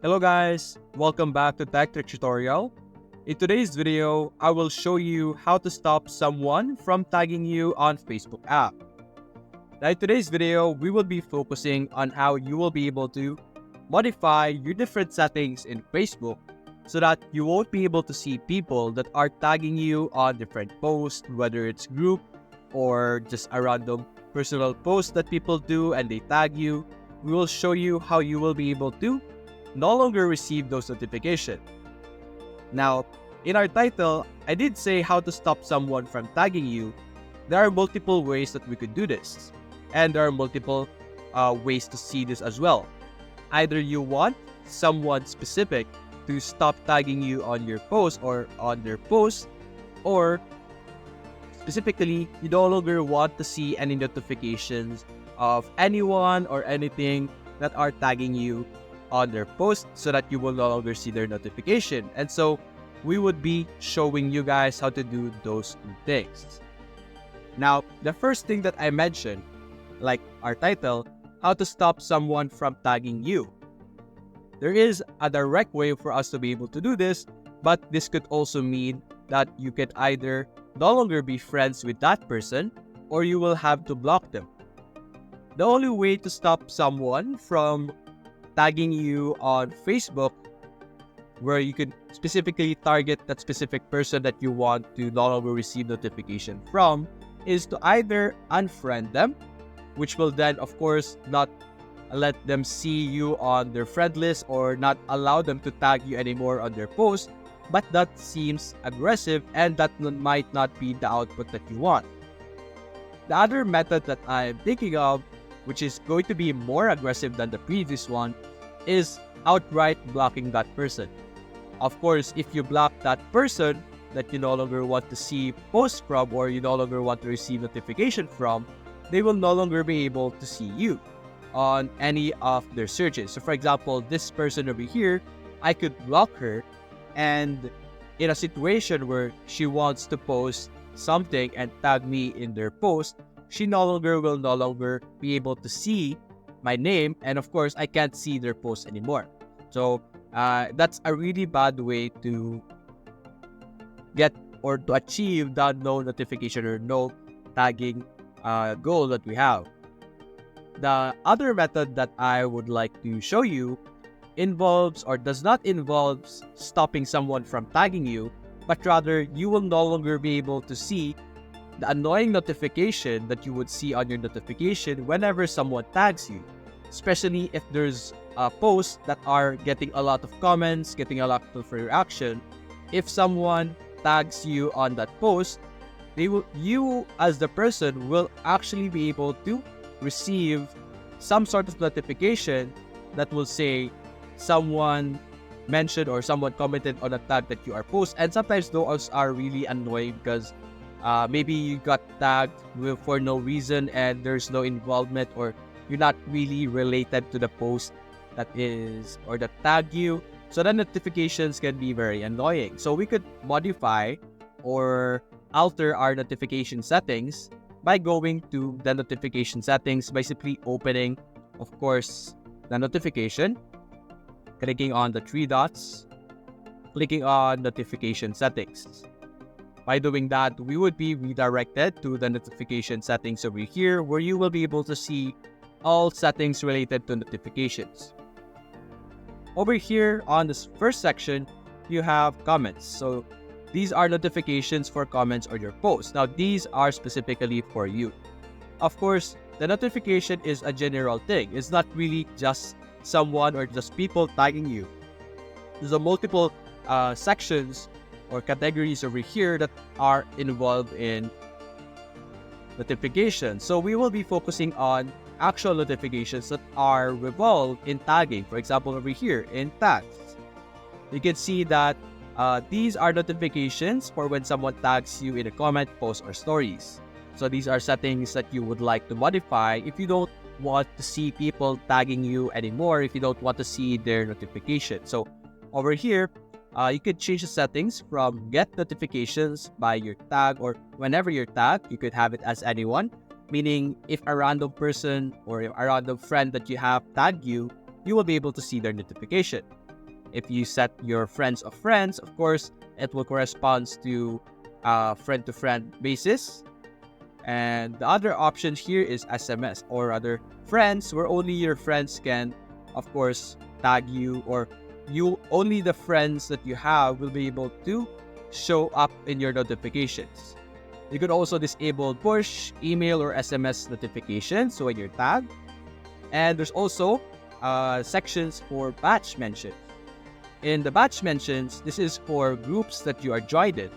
Hello guys, welcome back to Tech Trick Tutorial. In today's video, I will show you how to stop someone from tagging you on Facebook app. Now in today's video, we will be focusing on how you will be able to modify your different settings in Facebook so that you won't be able to see people that are tagging you on different posts, whether it's group or just a random personal post that people do and they tag you. We will show you how you will be able to no longer receive those notifications. Now, in our title, I did say how to stop someone from tagging you. There are multiple ways that we could do this, and there are multiple ways to see this as well. Either you want someone specific to stop tagging you on your post or on their post, or specifically, you no longer want to see any notifications of anyone or anything that are tagging you on their post so that you will no longer see their notification. And so we would be showing you guys how to do those two things. Now, the first thing that I mentioned, like our title, how to stop someone from tagging you. There is a direct way for us to be able to do this, but this could also mean that you can either no longer be friends with that person or you will have to block them. The only way to stop someone from tagging you on Facebook, where you could specifically target that specific person that you want to no longer receive notification from, is to either unfriend them, which will then of course not let them see you on their friend list or not allow them to tag you anymore on their post, but that seems aggressive and that might not be the output that you want. The other method that I'm thinking of, which is going to be more aggressive than the previous one, is outright blocking that person. Of course, if you block that person that you no longer want to see posts from or you no longer want to receive notification from, they will no longer be able to see you on any of their searches. So for example, this person over here, I could block her, and in a situation where she wants to post something and tag me in their post, she will no longer be able to see my name, and of course I can't see their post anymore. So that's a really bad way to get or to achieve that no notification or no tagging goal that we have. The other method that I would like to show you involves or does not involve stopping someone from tagging you, but rather you will no longer be able to see the annoying notification that you would see on your notification whenever someone tags you, especially if there's posts that are getting a lot of comments, getting a lot of reaction. If someone tags you on that post, you as the person will actually be able to receive some sort of notification that will say someone mentioned or someone commented on a tag that you are post. And sometimes those are really annoying because maybe you got tagged for no reason and there's no involvement, or you're not really related to the post that is or that tagged you. So the notifications can be very annoying. So we could modify or alter our notification settings by going to the notification settings by simply opening, of course, the notification, clicking on the three dots, clicking on notification settings. By doing that, we would be redirected to the notification settings over here, where you will be able to see all settings related to notifications. Over here on this first section, you have comments. So these are notifications for comments on your post. Now, these are specifically for you. Of course, the notification is a general thing. It's not really just someone or just people tagging you. There's a multiple sections or categories over here that are involved in notifications. So we will be focusing on actual notifications that are revolved in tagging. For example, over here in tags, you can see that these are notifications for when someone tags you in a comment, post, or stories. So these are settings that you would like to modify if you don't want to see people tagging you anymore, if you don't want to see their notification. So over here, you could change the settings from get notifications by your tag, or whenever you're tagged, you could have it as anyone, meaning if a random person or a random friend that you have tagged you, you will be able to see their notification. If you set your friends of friends, of course, it will correspond to friend-to-friend basis. And the other option here is SMS, or other friends, where only your friends can, of course, tag you, or only the friends that you have will be able to show up in your notifications. You could also disable push, email, or SMS notifications so when you're tagged. And there's also sections for batch mentions. In the batch mentions, this is for groups that you are joined in.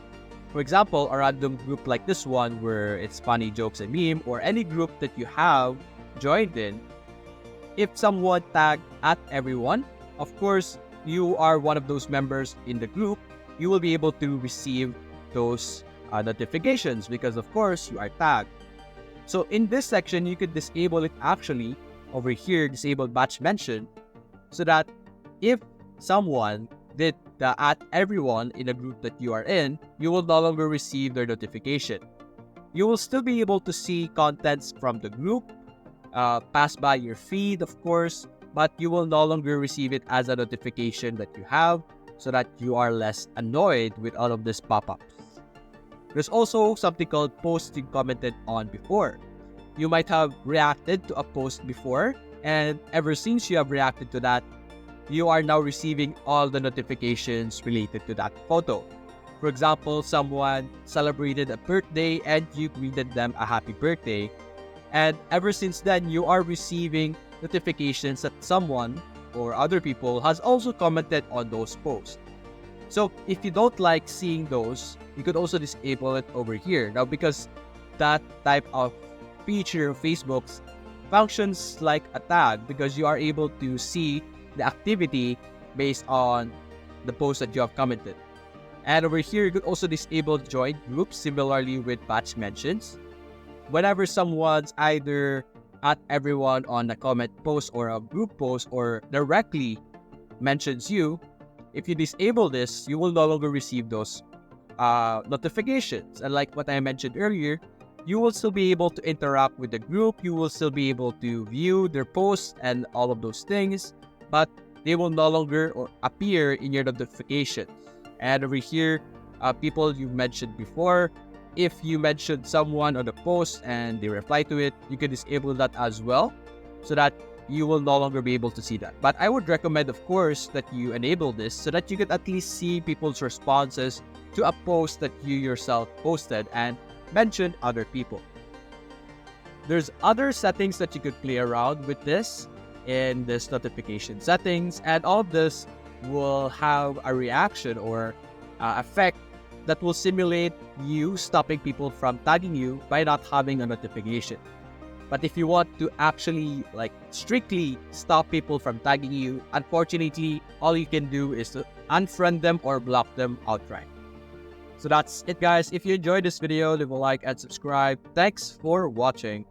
For example, a random group like this one where it's funny jokes and meme, or any group that you have joined in. If someone tagged at everyone, of course, you are one of those members in the group, you will be able to receive those notifications because, of course, you are tagged. So in this section, you could disable it actually over here, disable batch mention, so that if someone did the at everyone in a group that you are in, you will no longer receive their notification. You will still be able to see contents from the group, pass by your feed, of course, but you will no longer receive it as a notification that you have, so that you are less annoyed with all of these pop-ups. There's also something called posts you commented on before. You might have reacted to a post before, and ever since you have reacted to that, you are now receiving all the notifications related to that photo. For example, someone celebrated a birthday and you greeted them a happy birthday. And ever since then, you are receiving notifications that someone or other people has also commented on those posts. So if you don't like seeing those, you could also disable it over here. Now, because that type of feature of Facebook's functions like a tag, because you are able to see the activity based on the post that you have commented. And over here, you could also disable joined groups similarly with batch mentions. Whenever someone's either at everyone on a comment post or a group post or directly mentions you, if you disable this, you will no longer receive those notifications. And like what I mentioned earlier, you will still be able to interact with the group, you will still be able to view their posts and all of those things, but they will no longer appear in your notifications. And over here, people you mentioned before, if you mentioned someone on the post and they reply to it, you can disable that as well, so that you will no longer be able to see that. But I would recommend, of course, that you enable this so that you can at least see people's responses to a post that you yourself posted and mention other people. There's other settings that you could play around with this in this notification settings, and all of this will have a reaction or effect that will simulate you stopping people from tagging you by not having a notification. But if you want to actually strictly stop people from tagging you, unfortunately, all you can do is to unfriend them or block them outright. So that's it, guys. If you enjoyed this video, leave a like and subscribe. Thanks for watching.